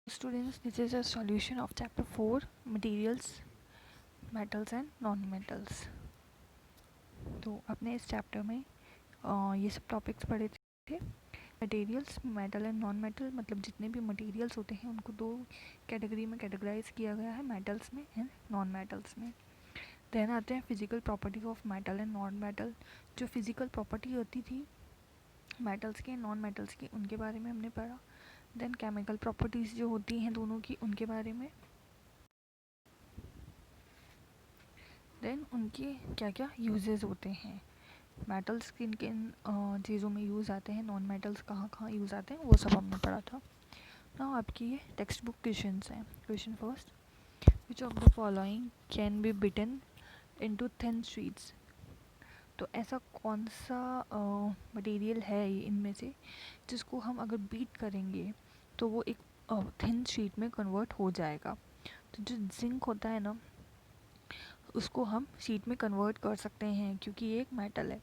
Students, this is a solution of chapter 4 materials, metals and non metals. तो अपने इस chapter में ये सब टॉपिक्स पढ़े थे। Materials, metal and non metal, मतलब जितने भी मटेरियल्स होते हैं उनको दो कैटेगरी में कैटेगराइज किया गया है, मेटल्स में एंड नॉन मेटल्स में। देन आते हैं physical property of metal and non metal. जो फिजिकल प्रॉपर्टी होती थी मेटल्स की, नॉन मेटल्स की, उनके बारे में हमने पढ़ा। देन केमिकल प्रॉपर्टीज़ जो होती हैं दोनों की, उनके बारे में। देन उनके क्या क्या यूजेस होते हैं, मेटल्स किन किन चीज़ों में यूज़ आते हैं, नॉन मेटल्स कहाँ कहाँ यूज़ आते हैं, वो सब हमने पढ़ा था ना। आपकी ये टेक्स्ट बुक क्वेश्चंस हैं। Question first, which of the following can be beaten into thin sheets. तो ऐसा कौन सा मटेरियल है ये इनमें से जिसको हम अगर बीट करेंगे तो वो एक थिन शीट में कन्वर्ट हो जाएगा। तो जो जिंक होता है ना, उसको हम शीट में कन्वर्ट कर सकते हैं क्योंकि ये एक मेटल है।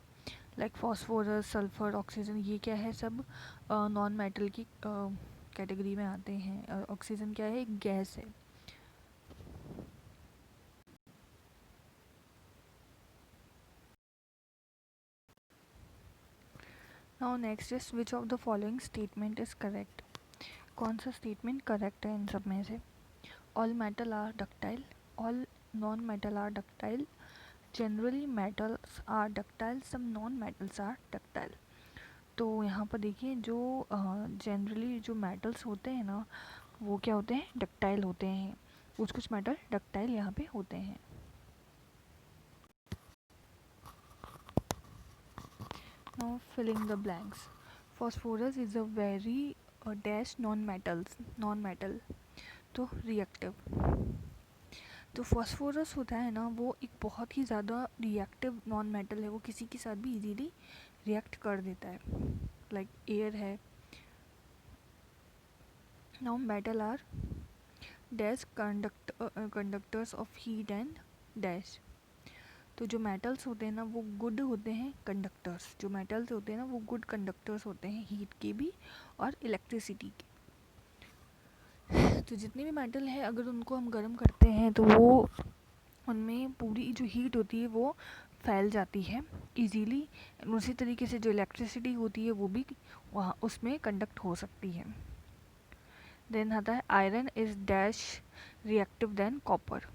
लाइक फॉस्फोरस, सल्फर, ऑक्सीजन, ये क्या है, सब नॉन मेटल की कैटेगरी में आते हैं। ऑक्सीजन क्या है, एक गैस है। Now next is which of the following statement is correct. कौन सा स्टेटमेंट करेक्ट है इन सब में से। All metal are ductile, all non metal are ductile, generally metals are ductile, some non metals are ductile. तो यहाँ पर देखिए, जो जनरली जो मेटल्स होते हैं ना, वो क्या होते हैं, डक्टाइल होते हैं। कुछ मेटल डक्टाइल यहाँ पे होते हैं। Now filling the blanks. Phosphorus is a very dash non metal, तो रिएक्टिव। तो फॉस्फोरस होता है ना, वो एक बहुत ही ज़्यादा रिएक्टिव नॉन मेटल है। वो किसी के साथ भी इजीली रिएक्ट कर देता है, लाइक एयर है। Now metal are dash conductors of heat and dash. तो जो मेटल्स होते हैं ना, वो गुड होते हैं कंडक्टर्स। जो मेटल्स होते हैं ना, वो गुड कंडक्टर्स होते हैं, हीट के भी और इलेक्ट्रिसिटी के। तो जितने भी मेटल है, अगर उनको हम गर्म करते हैं तो वो उनमें पूरी जो हीट होती है वो फैल जाती है इजीली। उसी तरीके से जो इलेक्ट्रिसिटी होती है वो भी वहाँ उसमें कंडक्ट हो सकती है। देन आता है iron is dash reactive than copper.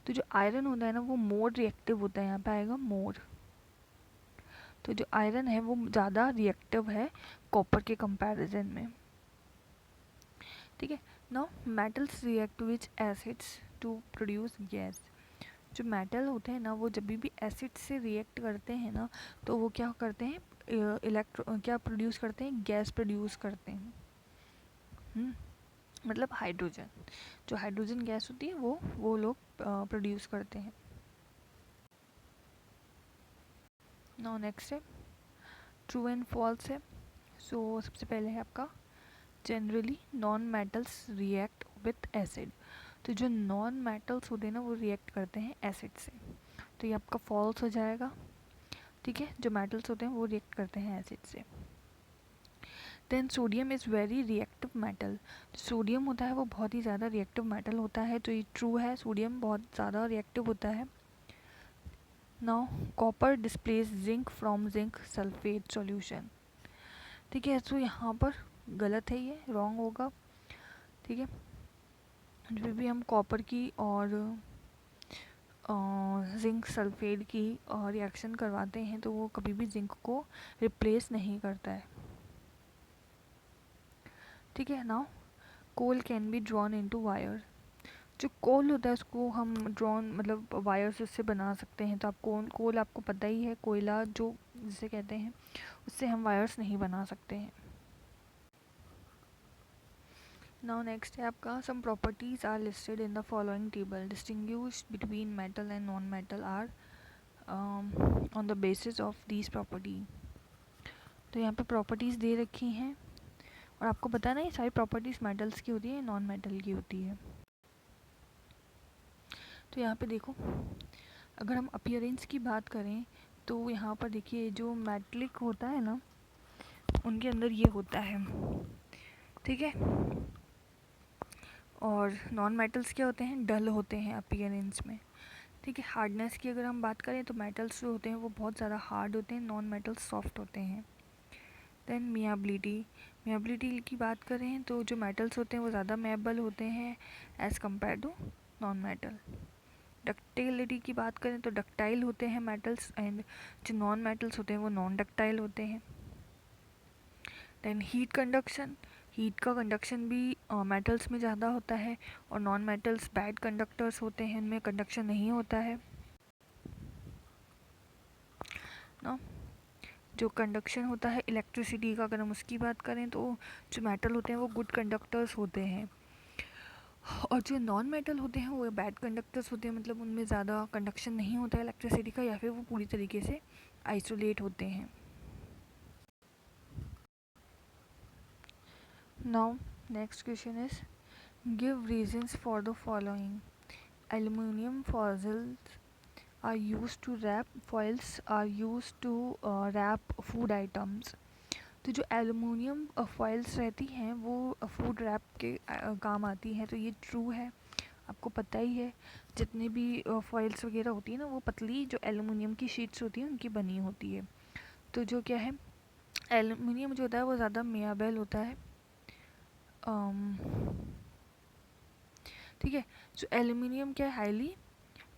तो जो आयरन होता है ना, वो मोर रिएक्टिव होता है। यहाँ पे आएगा मोर। तो जो आयरन है वो ज़्यादा रिएक्टिव है कॉपर के कंपैरिजन में। ठीक है। Now metals react with acids to produce gas. जो मेटल होते हैं ना, वो जब भी एसिड से रिएक्ट करते हैं ना, तो वो क्या करते हैं, क्या प्रोड्यूस करते हैं, गैस प्रोड्यूस करते हैं। मतलब हाइड्रोजन, जो हाइड्रोजन गैस होती है वो लोग प्रोड्यूस करते हैं। नाउ नेक्स्ट है ट्रू एंड फॉल्स है। सो सबसे पहले है आपका generally non metals react with acid. तो जो नॉन मेटल्स होते हैं ना, वो रिएक्ट करते हैं एसिड से, तो ये आपका फॉल्स हो जाएगा। ठीक है, जो मेटल्स होते हैं वो रिएक्ट करते हैं एसिड से। Then sodium is very reactive metal. Sodium होता है वो बहुत ही ज़्यादा रिएक्टिव मेटल होता है, तो ये ट्रू है, सोडियम बहुत ज़्यादा रिएक्टिव होता है। Now copper displace zinc from zinc sulphate solution. ठीक है, तो यहाँ पर गलत है, ये रॉन्ग होगा। ठीक है, जब भी हम कॉपर की और जिंक सल्फेट की रिएक्शन करवाते हैं तो वो कभी भी जिंक को रिप्लेस नहीं करता है। ठीक है। Now coal can be drawn into wire. जो कोल होता है उसको हम ड्रॉन मतलब वायर से उससे बना सकते हैं। तो आप कोल आपको पता ही है, कोयला जो जिसे कहते हैं, उससे हम वायर्स नहीं बना सकते हैं। नाउ नेक्स्ट है आपका some properties are listed in the following table, distinguish between metal and non metal are on the basis of these property. तो यहाँ पे प्रॉपर्टीज़ दे रखी हैं और आपको पता है ना, ये सारी प्रॉपर्टीज़ मेटल्स की होती है, नॉन मेटल की होती है। तो यहाँ पे देखो, अगर हम अपीयरेंस की बात करें तो यहाँ पर देखिए जो मेटलिक होता है ना, उनके अंदर ये होता है। ठीक है, और नॉन मेटल्स क्या होते हैं, डल होते हैं अपीयरेंस में। ठीक है, हार्डनेस की अगर हम बात करें तो मेटल्स जो होते हैं वो बहुत ज़्यादा हार्ड होते हैं, नॉन मेटल्स सॉफ्ट होते हैं। देन मियाबिलिटी की बात करें तो जो मेटल्स होते हैं वो ज़्यादा मेबल होते हैं as compare to non metal. Ductility की बात करें तो डक्टाइल होते हैं मेटल्स, एंड जो नॉन मेटल्स होते हैं वो नॉन डक्टाइल होते हैं। देन हीट का कंडक्शन भी मेटल्स में ज़्यादा होता है, और नॉन मेटल्स बैड कंडक्टर्स होते हैं, इनमें कंडक्शन नहीं होता है ना। जो कंडक्शन होता है इलेक्ट्रिसिटी का, अगर हम उसकी बात करें तो जो मेटल होते हैं वो गुड कंडक्टर्स होते हैं, और जो नॉन मेटल होते हैं वो बैड कंडक्टर्स होते हैं, मतलब उनमें ज़्यादा कंडक्शन नहीं होता है इलेक्ट्रिसिटी का, या फिर वो पूरी तरीके से आइसोलेट होते हैं। Now next question is give reasons for the following. Aluminium fossils are used to wrap foils are used to wrap food items। तो जो एलुमिनियम फॉइल्स रहती हैं वो फूड रैप के काम आती हैं, तो ये ट्रू है, आपको पता ही है। जितने भी फॉइल्स वगैरह होती है ना वो पतली जो एलुमिनियम की शीट्स होती हैं उनकी बनी होती है। तो जो क्या है, एलुमिनियम जो होता है वो ज़्यादा मेयाबल होता है। ठीक है, जो एलुमिनियम क्या है, highly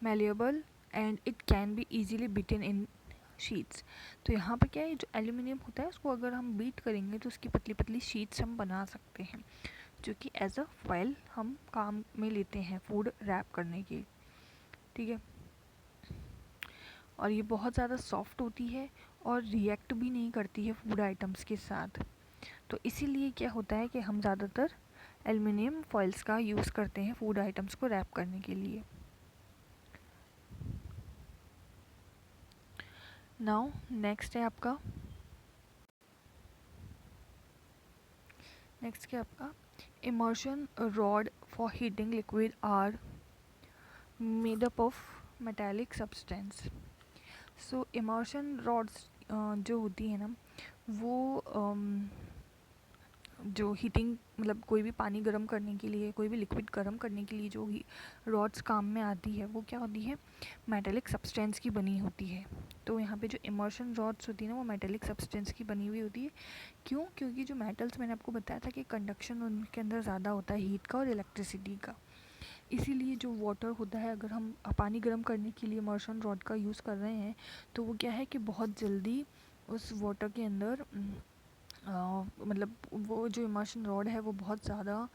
malleable and it can be easily beaten in sheets. तो यहाँ पर क्या है, जो एल्यूमिनियम होता है उसको अगर हम बीट करेंगे तो उसकी पतली पतली शीट्स हम बना सकते हैं, जो कि एज अ फॉइल हम काम में लेते हैं फूड रैप करने के। ठीक है, और ये बहुत ज़्यादा सॉफ्ट होती है और रिएक्ट भी नहीं करती है फूड आइटम्स के साथ। तो इसीलिए क्या होता है कि हम ज़्यादातर एल्यूमिनियम फॉइल्स का यूज़ करते हैं फूड आइटम्स को रैप करने के लिए। नाउ नेक्स्ट है आपका, नेक्स्ट क्या आपका, immersion rod for heating liquid are made up of metallic substance. So immersion rods जो होती है ना वो जो हीटिंग मतलब कोई भी पानी गर्म करने के लिए, कोई भी लिक्विड गर्म करने के लिए जो रॉड्स काम में आती है वो क्या होती है, मेटालिक सब्सटेंस की बनी होती है। तो यहाँ पे जो इमर्शन रॉड्स होती है ना वो मेटालिक सब्सटेंस की बनी हुई होती है। क्यों? क्योंकि जो मेटल्स मैंने आपको बताया था कि कंडक्शन उनके अंदर ज़्यादा होता है हीट का और इलेक्ट्रिसिटी का, इसीलिए जो वाटर होता है, अगर हम पानी गर्म करने के लिए इमर्शन रॉड का यूज़ कर रहे हैं तो वो क्या है कि बहुत जल्दी उस वाटर के अंदर मतलब वो जो इमर्शन रॉड है वो बहुत ज़्यादा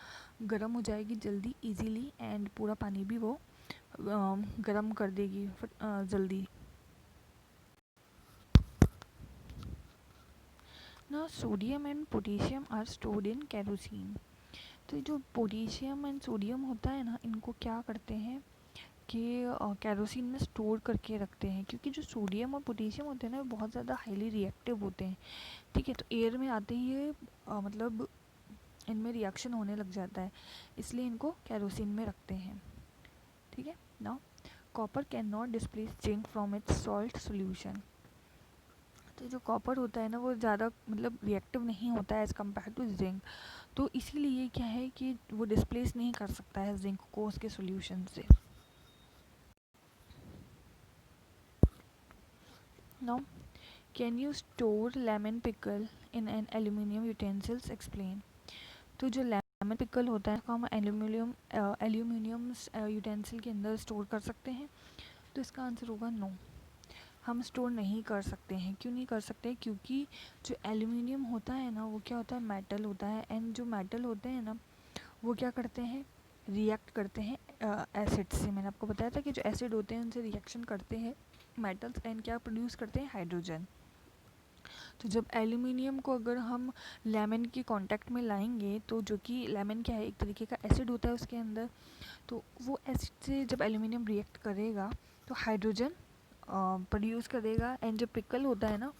गर्म हो जाएगी जल्दी इजीली, एंड पूरा पानी भी वो गर्म कर देगी जल्दी ना। Sodium and potassium are stored in kerosene. तो जो पोटेशियम एंड सोडियम होता है ना, इनको क्या करते हैं कि केरोसिन में स्टोर करके रखते हैं, क्योंकि जो सोडियम और पोटेशियम होते हैं ना वो बहुत ज़्यादा हाईली रिएक्टिव होते हैं। ठीक है, तो एयर में आते ही ये मतलब इनमें रिएक्शन होने लग जाता है, इसलिए इनको केरोसिन में रखते हैं। ठीक है, now copper can not displace zinc from its salt solution. तो जो कॉपर होता है ना वो ज़्यादा मतलब रिएक्टिव नहीं होता है एज़ कम्पेयर टू जिंक, तो इसीलिए क्या है कि वो डिस्प्लेस नहीं कर सकता है जिंक को उसके सोल्यूशन से। Now can you store lemon pickle in an aluminium utensils, explain. तो जो लेमन पिकल होता है उसको हम एल्यूमिनियम यूटेंसिल के अंदर स्टोर कर सकते हैं, तो इसका आंसर होगा नो, हम स्टोर नहीं कर सकते हैं। क्यों नहीं कर सकते? क्योंकि जो एल्यूमिनियम होता है ना वो क्या होता है, मेटल होता है, एंड जो मेटल होते हैं ना वो क्या करते हैं, रिएक्ट करते हैं एसिड से। मैंने आपको बताया था कि जो एसिड होते हैं उनसे रिएक्शन करते हैं मेटल्स, एंड क्या प्रोड्यूस करते हैं, हाइड्रोजन। तो जब एल्यूमिनियम को अगर हम लेमन के कांटेक्ट में लाएंगे, तो जो कि लेमन क्या है, एक तरीके का एसिड होता है उसके अंदर, तो वो एसिड से जब एल्यूमिनियम रिएक्ट करेगा तो हाइड्रोजन प्रोड्यूस करेगा, एंड जो पिकल होता है ना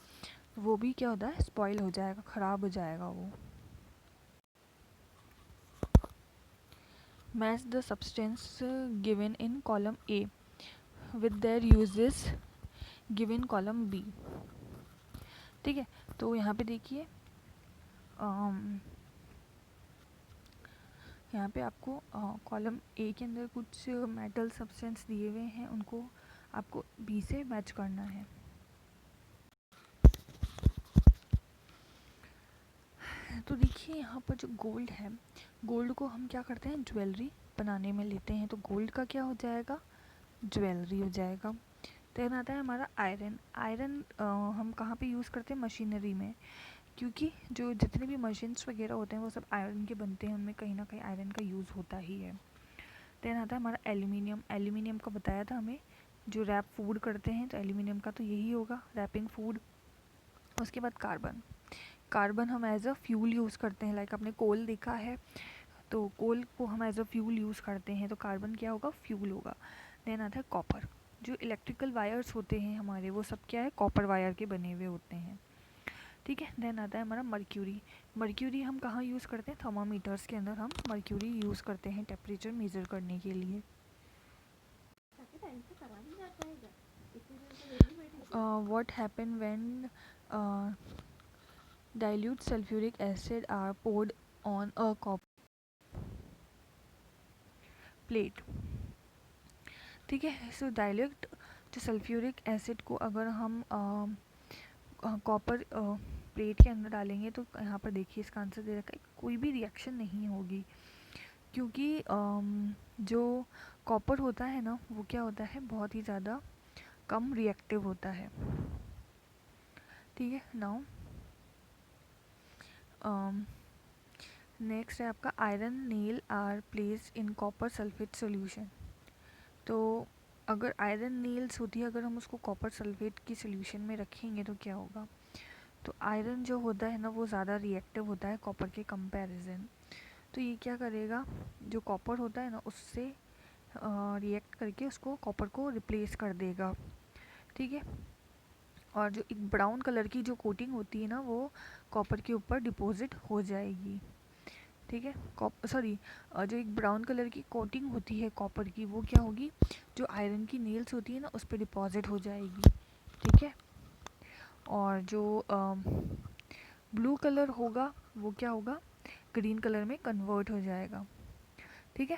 वो भी क्या होता है, स्पॉइल हो जाएगा, ख़राब हो जाएगा वो। Match the substance given in column A with their uses given column B. ठीक है, तो यहाँ पे देखिए यहाँ पे आपको कॉलम ए के अंदर कुछ मेटल सब्सटेंस दिए हुए हैं, उनको आपको बी से मैच करना है। तो देखिए यहाँ पर जो गोल्ड है, गोल्ड को हम क्या करते हैं, ज्वेलरी बनाने में लेते हैं, तो गोल्ड का क्या हो जाएगा, ज्वेलरी हो जाएगा। देन आता है हमारा आयरन। आयरन हम कहाँ पे यूज़ करते हैं, मशीनरी में, क्योंकि जो जितने भी मशीन्स वगैरह होते हैं वो सब आयरन के बनते हैं, उनमें कहीं ना कहीं आयरन का यूज़ होता ही है। देन आता है हमारा एल्यूमिनियम। एल्यूमिनियम का बताया था हमें, जो रैप फूड करते हैं तो एल्यूमिनियम का तो यही होगा, रैपिंग फूड। उसके बाद कार्बन। कार्बन हम एज अ फ्यूल यूज़ करते हैं, लाइक आपने कोल देखा है, तो कोल को हम एज अ फ्यूल यूज़ करते हैं, तो कार्बन क्या होगा, फ्यूल होगा। देन आता है कॉपर। जो इलेक्ट्रिकल वायर्स होते हैं हमारे, वो सब क्या है, कॉपर वायर के बने हुए होते हैं, ठीक है। देन आता है हमारा मर्क्यूरी। मर्क्यूरी हम कहाँ यूज़ करते हैं, थर्मामीटर्स के अंदर हम मर्क्यूरी यूज़ करते हैं टेम्परेचर मेज़र करने के लिए। What happen when dilute sulfuric acid are poured on a copper plate, ठीक है। सो डाइल्यूट जो सल्फ्यूरिक एसिड को अगर हम कॉपर प्लेट के अंदर डालेंगे, तो यहाँ पर देखिए इसका आंसर दे रखा है, कोई भी रिएक्शन नहीं होगी, क्योंकि जो कॉपर होता है ना, वो क्या होता है, बहुत ही ज़्यादा कम रिएक्टिव होता है, ठीक है। नाउ नेक्स्ट है आपका iron nails are placed in copper sulphate solution. तो अगर आयरन नील्स होती है, अगर हम उसको कॉपर सल्फेट की सोल्यूशन में रखेंगे तो क्या होगा, तो आयरन जो होता है ना, वो ज़्यादा रिएक्टिव होता है कॉपर के कंपैरिजन। तो ये क्या करेगा, जो कॉपर होता है ना, उससे रिएक्ट करके उसको कॉपर को रिप्लेस कर देगा, ठीक है। और जो एक ब्राउन कलर की जो कोटिंग होती है ना, वो कॉपर के ऊपर डिपॉजिट हो जाएगी, ठीक है। सॉरी, जो एक ब्राउन कलर की कोटिंग होती है कॉपर की, वो क्या होगी, जो आयरन की नेल्स होती है ना, उस पर डिपॉजिट हो जाएगी, ठीक है। और जो ब्लू कलर होगा, वो क्या होगा, ग्रीन कलर में कन्वर्ट हो जाएगा, ठीक है।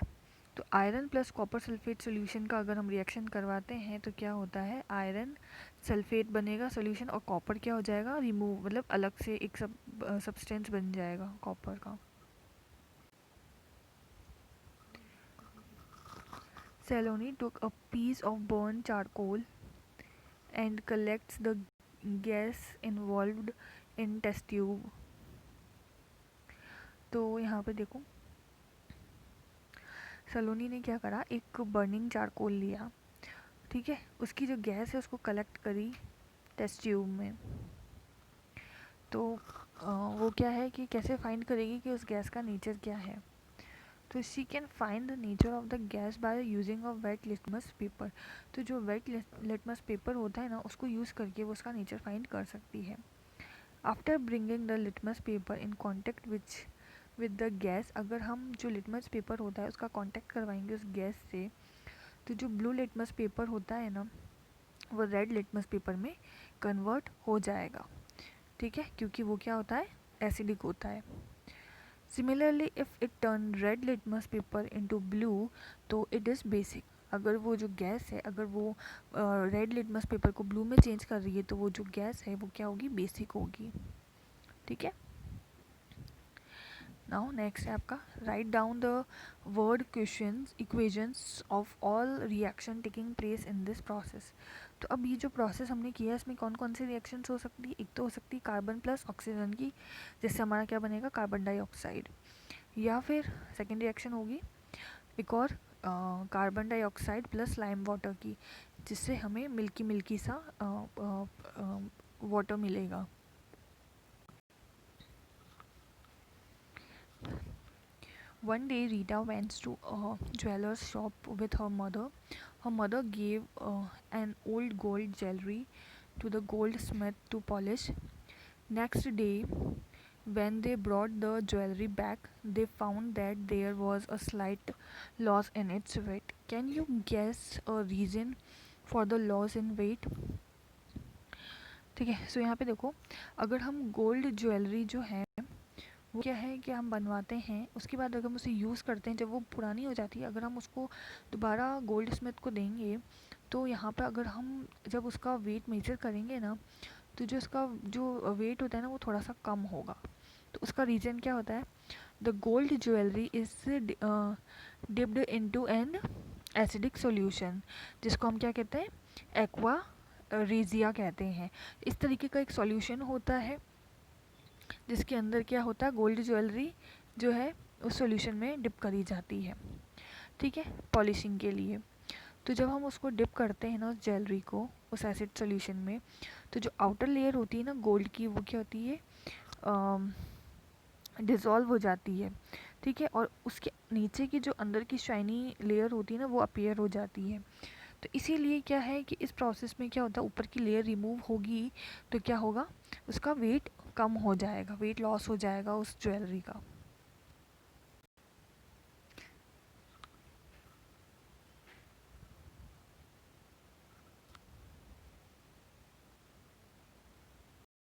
तो iron plus copper sulphate solution का अगर हम रिएक्शन करवाते हैं तो क्या होता है, आयरन सल्फेट बनेगा सोल्यूशन, और कॉपर क्या हो जाएगा, रिमूव, मतलब अलग से एक सब्सटेंस बन जाएगा कॉपर का। Saloni took a piece of burnt charcoal and collects the gas involved in test tube. तो यहाँ पे देखो, सलोनी ने क्या करा, एक बर्निंग चारकोल लिया, ठीक है, उसकी जो गैस है उसको कलेक्ट करी टेस्ट ट्यूब में। तो वो क्या है कि कैसे फाइंड करेगी कि उस गैस का नेचर क्या है, तो she can find the nature of the gas by using a wet litmus paper. तो जो वेट लिटमस पेपर होता है ना, उसको यूज़ करके वो उसका नेचर फाइंड कर सकती है। After bringing the litmus paper in contact with the gas, अगर हम जो लिटमस पेपर होता है उसका कॉन्टेक्ट करवाएंगे उस गैस से, तो जो ब्लू लिटमस पेपर होता है ना, वो रेड लिटमस पेपर में कन्वर्ट हो जाएगा, ठीक है, क्योंकि वो क्या होता है, एसिडिक होता है। Similarly if it turn red litmus paper into blue, तो इट इज़ बेसिक। अगर वो जो गैस है, अगर वो रेड लिटमस पेपर को ब्लू में चेंज कर रही है, तो वो जो गैस है वो क्या होगी, बेसिक होगी, ठीक है। नाउ नेक्स्ट है आपका, write down the word questions equations of all reaction taking place in this process. तो अब ये जो प्रोसेस हमने किया, इसमें कौन कौन सी रिएक्शंस हो सकती है, एक तो हो सकती है कार्बन प्लस ऑक्सीजन की, जिससे हमारा क्या बनेगा, कार्बन डाइऑक्साइड, या फिर सेकेंड रिएक्शन होगी एक और carbon dioxide plus lime water की, जिससे हमें मिल्की मिल्की सा वाटर मिलेगा। One day Rita went to a jeweler's shop with her mother. Her mother gave an old gold jewelry to the goldsmith to polish. Next day, when they brought the jewelry back, they found that there was a slight loss in its weight. Can you guess a reason for the loss in weight? ठीक है, सो यहाँ पे देखो, अगर हम gold jewellery जो है वो क्या है कि हम बनवाते हैं, उसके बाद अगर हम उसे यूज़ करते हैं, जब वो पुरानी हो जाती है, अगर हम उसको दोबारा गोल्ड स्मिथ को देंगे तो यहाँ पर अगर हम जब उसका वेट मेजर करेंगे ना, तो जो उसका जो वेट होता है ना वो थोड़ा सा कम होगा। तो उसका रीज़न क्या होता है, the gold jewellery is dipped into an acidic solution, जिसको हम क्या कहते हैं, एक्वा रेजिया कहते हैं। इस तरीके का एक सॉल्यूशन होता है जिसके अंदर क्या होता है, गोल्ड ज्वेलरी जो है उस सॉल्यूशन में डिप करी जाती है, ठीक है, पॉलिशिंग के लिए। तो जब हम उसको डिप करते हैं ना उस ज्वेलरी को उस एसिड सॉल्यूशन में, तो जो आउटर लेयर होती है ना गोल्ड की, वो क्या होती है, डिज़ोल्व हो जाती है, ठीक है, और उसके नीचे की जो अंदर की शाइनी लेयर होती है ना वो अपीयर हो जाती है। तो इसीलिए क्या है कि इस प्रोसेस में क्या होता है, ऊपर की लेयर रिमूव होगी तो क्या होगा, उसका वेट कम हो जाएगा, वेट लॉस हो जाएगा उस ज्वेलरी का।